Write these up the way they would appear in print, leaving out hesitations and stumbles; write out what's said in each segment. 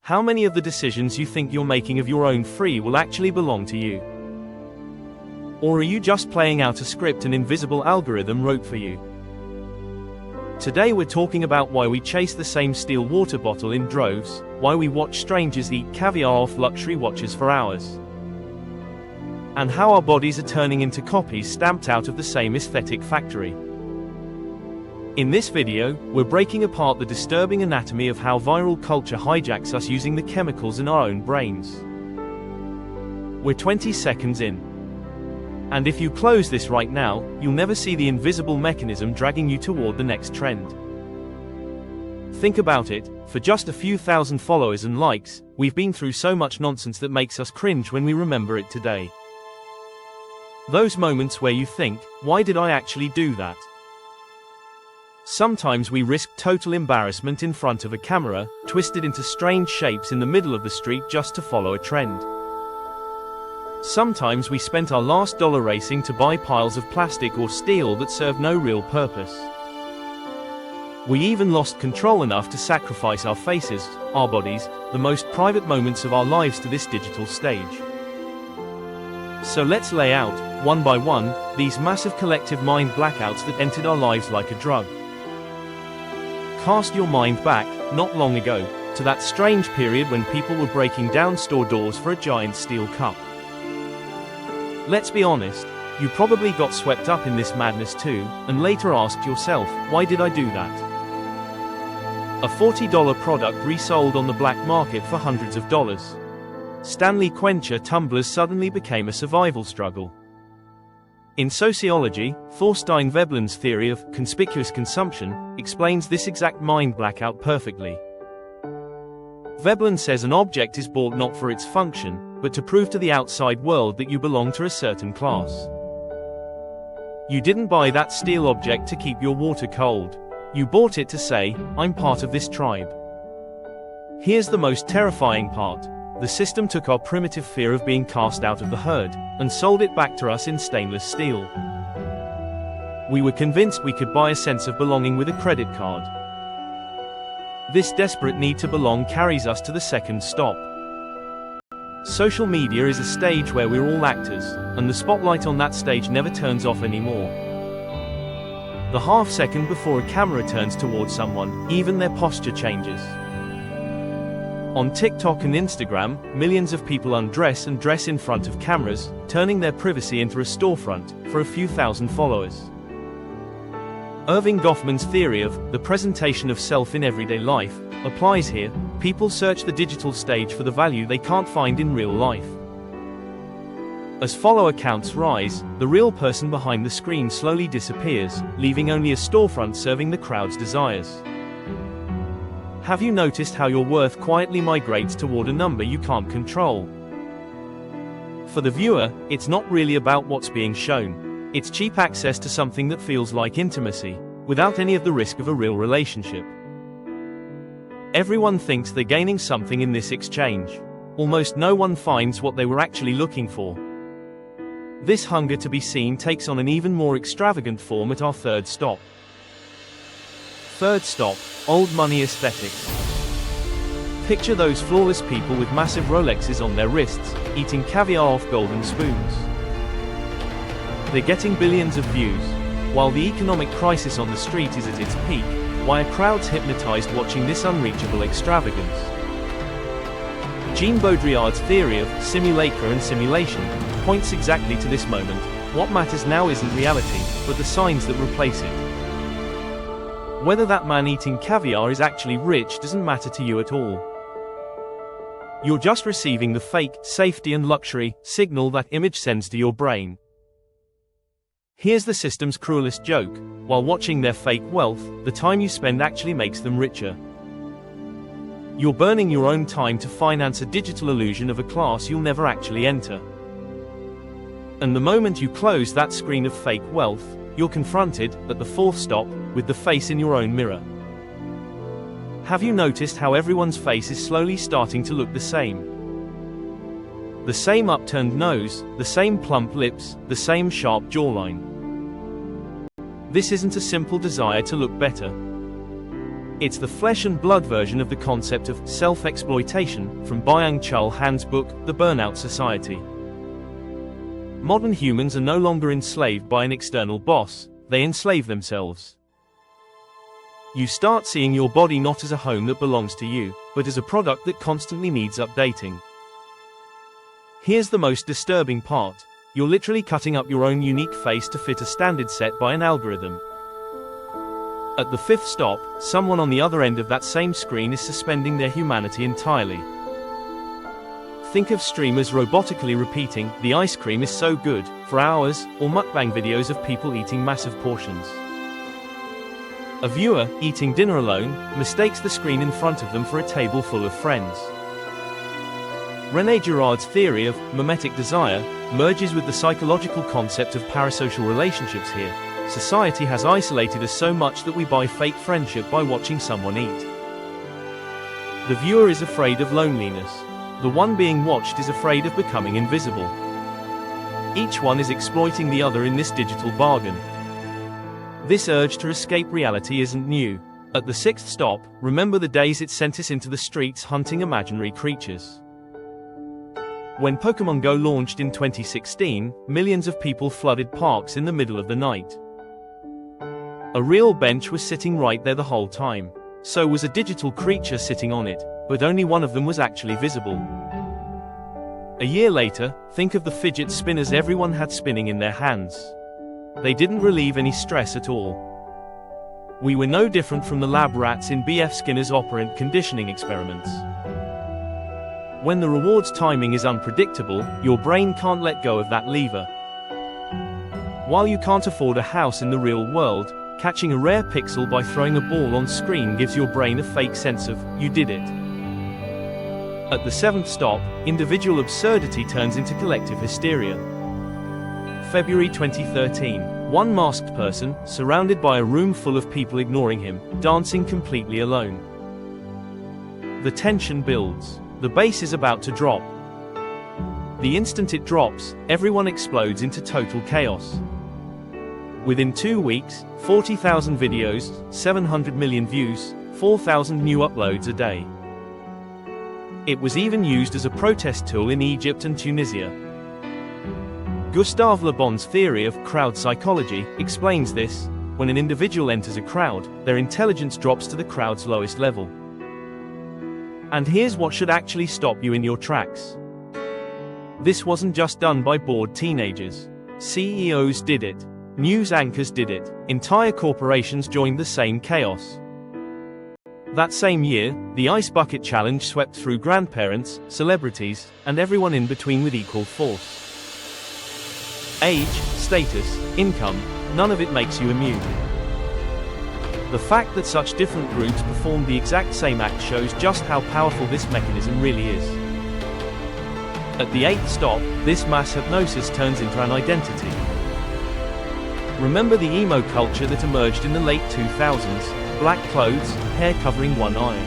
How many of the decisions you think you're making of your own free will actually belong to you? Or are you just playing out a script an invisible algorithm wrote for you? Today we're talking about why we chase the same steel water bottle in droves, why we watch strangers eat caviar off luxury watches for hours, and how our bodies are turning into copies stamped out of the same aesthetic factory. In this video, we're breaking apart the disturbing anatomy of how viral culture hijacks us using the chemicals in our own brains. We're 20 seconds in. And if you close this right now, you'll never see the invisible mechanism dragging you toward the next trend. Think about it, for just a few thousand followers and likes, we've been through so much nonsense that makes us cringe when we remember it today. Those moments where you think, why did I actually do that? Sometimes we risk total embarrassment in front of a camera, twisted into strange shapes in the middle of the street just to follow a trend. Sometimes we spent our last dollar racing to buy piles of plastic or steel that serve no real purpose. We even lost control enough to sacrifice our faces, our bodies, the most private moments of our lives to this digital stage. So let's lay out, one by one, these massive collective mind blackouts that entered our lives like a drug. Cast your mind back, not long ago, to that strange period when people were breaking down store doors for a giant steel cup. Let's be honest, you probably got swept up in this madness too, and later asked yourself, why did I do that? A $40 product resold on the black market for hundreds of dollars. Stanley Quencher tumblers suddenly became a survival struggle. In sociology, Thorstein Veblen's theory of conspicuous consumption explains this exact mind blackout perfectly. Veblen says an object is bought not for its function, but to prove to the outside world that you belong to a certain class. You didn't buy that steel object to keep your water cold. You bought it to say, I'm part of this tribe. Here's the most terrifying part. The system took our primitive fear of being cast out of the herd, and sold it back to us in stainless steel. We were convinced we could buy a sense of belonging with a credit card. This desperate need to belong carries us to the second stop. Social media is a stage where we're all actors, and the spotlight on that stage never turns off anymore. The half second before a camera turns towards someone, even their posture changes. On TikTok and Instagram, millions of people undress and dress in front of cameras, turning their privacy into a storefront, for a few thousand followers. Irving Goffman's theory of the presentation of self in everyday life applies here. People search the digital stage for the value they can't find in real life. As follower counts rise, the real person behind the screen slowly disappears, leaving only a storefront serving the crowd's desires. Have you noticed how your worth quietly migrates toward a number you can't control? For the viewer, it's not really about what's being shown. It's cheap access to something that feels like intimacy, without any of the risk of a real relationship. Everyone thinks they're gaining something in this exchange. Almost no one finds what they were actually looking for. This hunger to be seen takes on an even more extravagant form at our third stop. Third stop, old money aesthetics. Picture those flawless people with massive Rolexes on their wrists, eating caviar off golden spoons. They're getting billions of views. While the economic crisis on the street is at its peak, why are crowds hypnotized watching this unreachable extravagance? Jean Baudrillard's theory of simulacra and simulation points exactly to this moment. What matters now isn't reality, but the signs that replace it. Whether that man eating caviar is actually rich doesn't matter to you at all. You're just receiving the fake safety and luxury signal that image sends to your brain. Here's the system's cruelest joke. While watching their fake wealth, the time you spend actually makes them richer. You're burning your own time to finance a digital illusion of a class you'll never actually enter. And the moment you close that screen of fake wealth, you're confronted, at the fourth stop, with the face in your own mirror. Have you noticed how everyone's face is slowly starting to look the same? The same upturned nose, the same plump lips, the same sharp jawline. This isn't a simple desire to look better. It's the flesh and blood version of the concept of self-exploitation from Byung-Chul Han's book, The Burnout Society. Modern humans are no longer enslaved by an external boss, they enslave themselves. You start seeing your body not as a home that belongs to you, but as a product that constantly needs updating. Here's the most disturbing part. You're literally cutting up your own unique face to fit a standard set by an algorithm. At the fifth stop, someone on the other end of that same screen is suspending their humanity entirely. Think of streamers robotically repeating, "The ice cream is so good," for hours, or mukbang videos of people eating massive portions. A viewer, eating dinner alone, mistakes the screen in front of them for a table full of friends. René Girard's theory of mimetic desire merges with the psychological concept of parasocial relationships here. Society has isolated us so much that we buy fake friendship by watching someone eat. The viewer is afraid of loneliness. The one being watched is afraid of becoming invisible. Each one is exploiting the other in this digital bargain. This urge to escape reality isn't new. At the sixth stop, remember the days it sent us into the streets hunting imaginary creatures. When Pokémon Go launched in 2016, millions of people flooded parks in the middle of the night. A real bench was sitting right there the whole time. So was a digital creature sitting on it, but only one of them was actually visible. A year later, think of the fidget spinners everyone had spinning in their hands. They didn't relieve any stress at all. We were no different from the lab rats in B.F. Skinner's operant conditioning experiments. When the reward's timing is unpredictable, your brain can't let go of that lever. While you can't afford a house in the real world, catching a rare pixel by throwing a ball on screen gives your brain a fake sense of, "You did it." At the seventh stop, individual absurdity turns into collective hysteria. February 2013. One masked person, surrounded by a room full of people ignoring him, dancing completely alone. The tension builds. The bass is about to drop. The instant it drops, everyone explodes into total chaos. Within 2 weeks, 40,000 videos, 700 million views, 4,000 new uploads a day. It was even used as a protest tool in Egypt and Tunisia. Gustave Le Bon's theory of crowd psychology explains this. When an individual enters a crowd, their intelligence drops to the crowd's lowest level. And here's what should actually stop you in your tracks. This wasn't just done by bored teenagers. CEOs did it. News anchors did it. Entire corporations joined the same chaos. That same year, the Ice Bucket Challenge swept through grandparents, celebrities, and everyone in between with equal force. Age, status, income, none of it makes you immune. The fact that such different groups performed the exact same act shows just how powerful this mechanism really is. At the eighth stop, this mass hypnosis turns into an identity. Remember the emo culture that emerged in the late 2000s? Black clothes, hair covering one eye.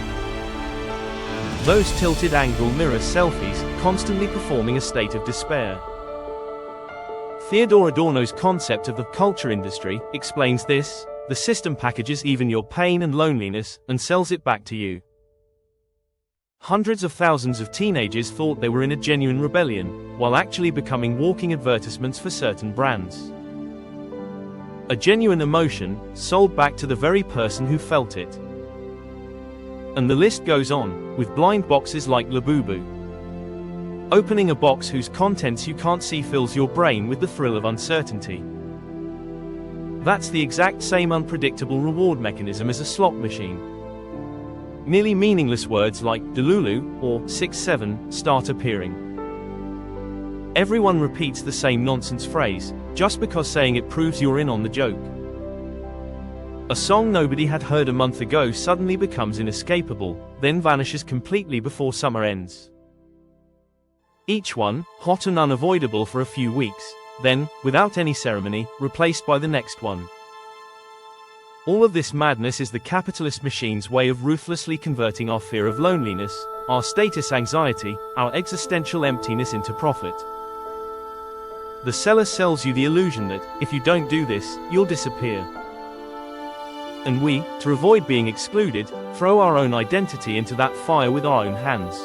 Those tilted angle mirror selfies, constantly performing a state of despair. Theodore Adorno's concept of the culture industry explains this. The system packages even your pain and loneliness and sells it back to you. Hundreds of thousands of teenagers thought they were in a genuine rebellion, while actually becoming walking advertisements for certain brands. A genuine emotion, sold back to the very person who felt it. And the list goes on, with blind boxes like Labubu. Opening a box whose contents you can't see fills your brain with the thrill of uncertainty. That's the exact same unpredictable reward mechanism as a slot machine. Nearly meaningless words like Delulu or 6-7 start appearing. Everyone repeats the same nonsense phrase, just because saying it proves you're in on the joke. A song nobody had heard a month ago suddenly becomes inescapable, then vanishes completely before summer ends. Each one, hot and unavoidable for a few weeks, then, without any ceremony, replaced by the next one. All of this madness is the capitalist machine's way of ruthlessly converting our fear of loneliness, our status anxiety, our existential emptiness into profit. The seller sells you the illusion that, if you don't do this, you'll disappear. And we, to avoid being excluded, throw our own identity into that fire with our own hands.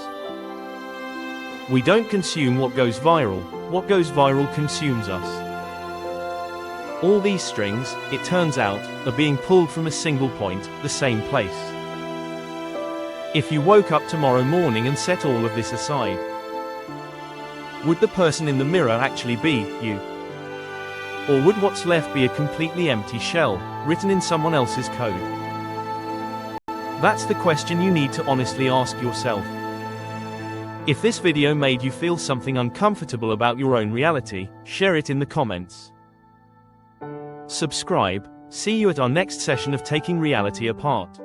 We don't consume what goes viral consumes us. All these strings, it turns out, are being pulled from a single point, the same place. If you woke up tomorrow morning and set all of this aside, would the person in the mirror actually be you? Or would what's left be a completely empty shell, written in someone else's code? That's the question you need to honestly ask yourself. If this video made you feel something uncomfortable about your own reality, share it in the comments. Subscribe. See you at our next session of Taking Reality Apart.